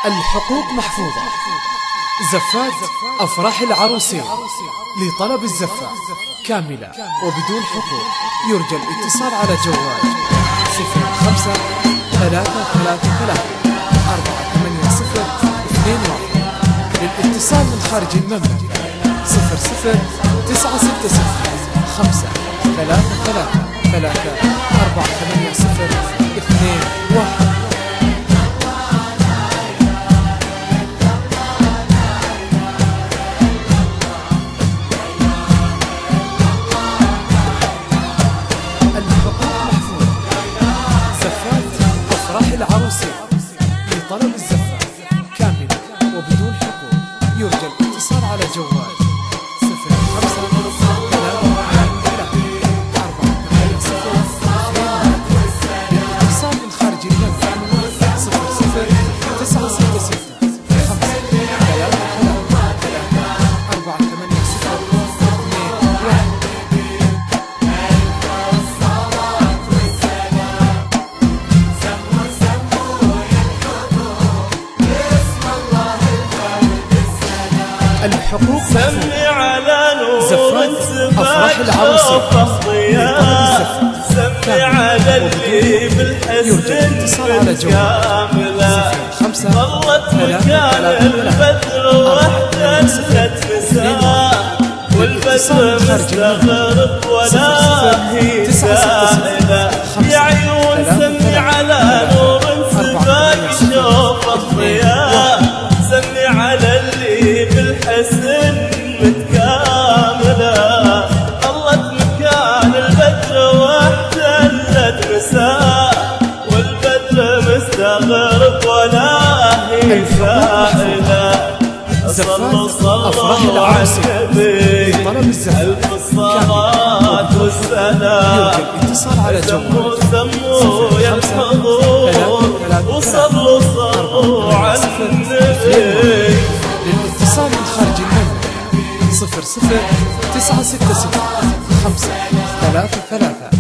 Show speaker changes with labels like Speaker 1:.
Speaker 1: الحقوق محفوظة. زفات أفراح العروسين. لطلب الزفة كاملة وبدون حقوق يرجى الاتصال على جوال 05 333 48021. للاتصال من خارج المملكة 00 966 5 3 3 3 4 8 0 2 1. العروسين. لطلب الزفة كاملة وبدون حقوق يرجى الاتصال على جوال 05 للاتصال من خارج المملكة 00 966 5 3 4 8 0 2 1. الحقوق
Speaker 2: سمي على نور
Speaker 1: أفراح العروسين.
Speaker 2: سمي على اللي بالحزن بالكاملة ظلت مكان البدر واحتلت مساء والبدر مستغرب ولا هي سائلة يا عيون سمي على نور سباق شوف الضياء سمي على اللي بالحسن متكاملة ظلت مكان البدر واحتلت مساء والبدر مستغرب ولا هي سائلة صلوا على النبي ألف الصلاة والسلام سموا يحفظون وصلوا على النبي.
Speaker 1: للاتصال من خارج المملكة 00 966 5 3 3